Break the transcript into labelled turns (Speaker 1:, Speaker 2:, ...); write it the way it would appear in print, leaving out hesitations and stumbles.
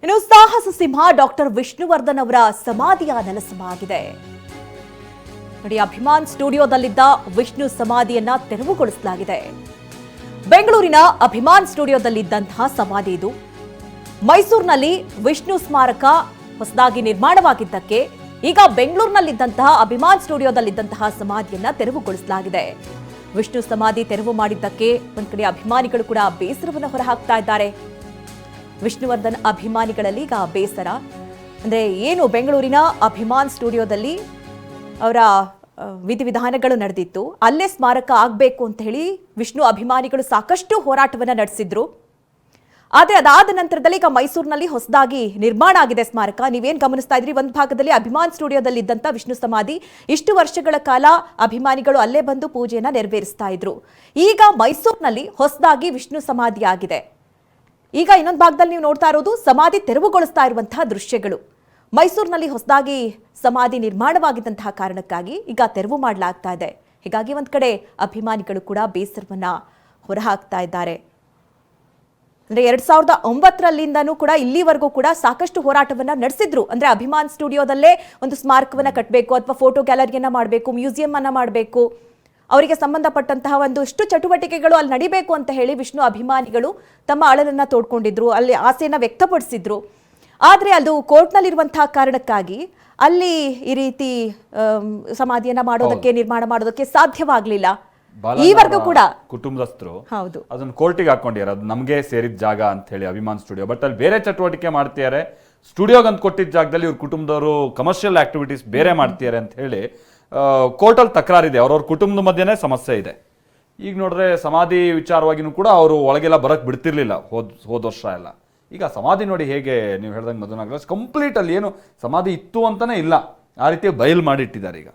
Speaker 1: ಇನ್ನು ಸಾಹಸ ಸಿಂಹ ಡಾಕ್ಟರ್ ವಿಷ್ಣುವರ್ಧನ್ ಅವರ ಸಮಾಧಿಯ ನೆಲಸಮಾಗಿದೆ. ನೋಡಿ, ಅಭಿಮಾನ್ ಸ್ಟುಡಿಯೋದಲ್ಲಿದ್ದ ವಿಷ್ಣು ಸಮಾಧಿಯನ್ನ ತೆರವುಗೊಳಿಸಲಾಗಿದೆ. ಬೆಂಗಳೂರಿನ ಅಭಿಮಾನ್ ಸ್ಟುಡಿಯೋದಲ್ಲಿದ್ದಂತಹ ಸಮಾಧಿ ಇದು. ಮೈಸೂರಿನಲ್ಲಿ ವಿಷ್ಣು ಸ್ಮಾರಕ ಹೊಸದಾಗಿ ನಿರ್ಮಾಣವಾಗಿದ್ದಕ್ಕೆ ಈಗ ಬೆಂಗಳೂರಿನಲ್ಲಿದ್ದಂತಹ ಅಭಿಮಾನ್ ಸ್ಟುಡಿಯೋದಲ್ಲಿದ್ದಂತಹ ಸಮಾಧಿಯನ್ನ ತೆರವುಗೊಳಿಸಲಾಗಿದೆ. ವಿಷ್ಣು ಸಮಾಧಿ ತೆರವು ಮಾಡಿದ್ದಕ್ಕೆ ಒಂದ್ ಕಡೆ ಅಭಿಮಾನಿಗಳು ಕೂಡ ಬೇಸರವನ್ನು ಹೊರಹಾಕ್ತಾ ಇದ್ದಾರೆ. ವಿಷ್ಣುವರ್ಧನ್ ಅಭಿಮಾನಿಗಳಲ್ಲಿ ಈಗ ಬೇಸರ ಅಂದ್ರೆ ಏನು, ಬೆಂಗಳೂರಿನ ಅಭಿಮಾನ್ ಸ್ಟುಡಿಯೋದಲ್ಲಿ ಅವರ ವಿಧಿವಿಧಾನಗಳು ನಡೆದಿತ್ತು, ಅಲ್ಲೇ ಸ್ಮಾರಕ ಆಗಬೇಕು ಅಂತ ಹೇಳಿ ವಿಷ್ಣು ಅಭಿಮಾನಿಗಳು ಸಾಕಷ್ಟು ಹೋರಾಟವನ್ನ ನಡೆಸಿದ್ರು. ಆದರೆ ಅದಾದ ನಂತರದಲ್ಲಿ ಈಗ ಮೈಸೂರಿನಲ್ಲಿ ಹೊಸದಾಗಿ ನಿರ್ಮಾಣ ಆಗಿದೆ ಸ್ಮಾರಕ. ನೀವೇನ್ ಗಮನಿಸ್ತಾ ಇದ್ರಿ, ಒಂದು ಭಾಗದಲ್ಲಿ ಅಭಿಮಾನ್ ಸ್ಟುಡಿಯೋದಲ್ಲಿ ಇದ್ದಂತ ವಿಷ್ಣು ಸಮಾಧಿ, ಇಷ್ಟು ವರ್ಷಗಳ ಕಾಲ ಅಭಿಮಾನಿಗಳು ಅಲ್ಲೇ ಬಂದು ಪೂಜೆಯನ್ನ ನೆರವೇರಿಸ್ತಾ ಇದ್ರು. ಈಗ ಮೈಸೂರಿನಲ್ಲಿ ಹೊಸದಾಗಿ ವಿಷ್ಣು ಸಮಾಧಿ ಆಗಿದೆ. ಈಗ ಇನ್ನೊಂದು ಭಾಗದಲ್ಲಿ ನೀವು ನೋಡ್ತಾ ಇರೋದು ಸಮಾಧಿ ತೆರವುಗೊಳಿಸ್ತಾ ಇರುವಂತಹ ದೃಶ್ಯಗಳು. ಮೈಸೂರಿನಲ್ಲಿ ಹೊಸದಾಗಿ ಸಮಾಧಿ ನಿರ್ಮಾಣವಾಗಿದ್ದಂತಹ ಕಾರಣಕ್ಕಾಗಿ ಈಗ ತೆರವು ಮಾಡಲಾಗ್ತಾ ಇದೆ. ಹೀಗಾಗಿ ಒಂದ್ ಕಡೆ ಅಭಿಮಾನಿಗಳು ಕೂಡ ಬೇಸರವನ್ನ ಹೊರಹಾಕ್ತಾ ಇದ್ದಾರೆ. ಅಂದ್ರೆ 2009 ಕೂಡ ಇಲ್ಲಿವರೆಗೂ ಕೂಡ ಸಾಕಷ್ಟು ಹೋರಾಟವನ್ನ ನಡೆಸಿದ್ರು. ಅಂದ್ರೆ ಅಭಿಮಾನ್ ಸ್ಟುಡಿಯೋದಲ್ಲೇ ಒಂದು ಸ್ಮಾರಕವನ್ನ ಕಟ್ಟಬೇಕು, ಅಥವಾ ಫೋಟೋ ಗ್ಯಾಲರಿಯನ್ನ ಮಾಡಬೇಕು, ಮ್ಯೂಸಿಯಂ ಅನ್ನ ಮಾಡಬೇಕು, ಅವರಿಗೆ ಸಂಬಂಧಪಟ್ಟಂತಹ ಒಂದಷ್ಟು ಚಟುವಟಿಕೆಗಳು ಅಲ್ಲಿ ನಡಿಬೇಕು ಅಂತ ಹೇಳಿ ವಿಷ್ಣು ಅಭಿಮಾನಿಗಳು ತಮ್ಮ ಅಳಲನ್ನ ತೋಡ್ಕೊಂಡಿದ್ರು, ಅಲ್ಲಿ ಆಸೆಯನ್ನ ವ್ಯಕ್ತಪಡಿಸಿದ್ರು. ಆದ್ರೆ ಅದು ಕೋರ್ಟ್ನಲ್ಲಿರುವಂತಹ ಕಾರಣಕ್ಕಾಗಿ ಅಲ್ಲಿ ಈ ರೀತಿ ಸಮಾಧಿಯನ್ನ ಮಾಡೋದಕ್ಕೆ, ನಿರ್ಮಾಣ ಮಾಡೋದಕ್ಕೆ ಸಾಧ್ಯವಾಗ್ಲಿಲ್ಲ. ಈವರೆಗೂ ಕೂಡ
Speaker 2: ಕುಟುಂಬಸ್ಥರು
Speaker 1: ಹೌದು
Speaker 2: ಅದನ್ನ ಕೋರ್ಟಿಗೆ ಹಾಕೊಂಡಿದ್ದಾರೆ, ಅದು ನಮಗೆ ಸೇರಿದ ಜಾಗ ಅಂತ ಹೇಳಿ ಅಭಿಮಾನ್ ಸ್ಟುಡಿಯೋ. ಬಟ್ ಅಲ್ಲಿ ಬೇರೆ ಚಟುವಟಿಕೆ ಮಾಡ್ತಿದ್ದಾರೆ, ಸ್ಟುಡಿಯೋಗೆ ಅಂತ ಕೊಟ್ಟಿದ್ದ ಜಾಗದಲ್ಲಿ ಇವ್ರ ಕುಟುಂಬದವರು ಕಮರ್ಷಿಯಲ್ ಆಕ್ಟಿವಿಟೀಸ್ ಬೇರೆ ಮಾಡ್ತಿದ್ದಾರೆ ಅಂತ ಹೇಳಿ ಕೋರ್ಟಲ್ಲಿ ತಕರಾರಿದೆ. ಅವ್ರವ್ರ ಕುಟುಂಬದ ಮಧ್ಯೆನೇ ಸಮಸ್ಯೆ ಇದೆ. ಈಗ ನೋಡ್ರೆ ಸಮಾಧಿ ವಿಚಾರವಾಗಿನೂ ಕೂಡ ಅವರು ಒಳಗೆಲ್ಲ ಬರಕ್ ಬಿಡ್ತಿರ್ಲಿಲ್ಲ ಹೋದ ವರ್ಷ ಎಲ್ಲ. ಈಗ ಸಮಾಧಿ ನೋಡಿ ಹೇಗೆ ನೀವು ಹೇಳ್ದಂಗೆ ಮಧುನಾಗರಾಜ್, ಕಂಪ್ಲೀಟ್ ಅಲ್ಲಿ ಏನು ಸಮಾಧಿ ಇತ್ತು ಅಂತಾನೆ ಇಲ್ಲ, ಆ ರೀತಿ ಬಯಲು ಮಾಡಿಟ್ಟಿದ್ದಾರೆ ಈಗ.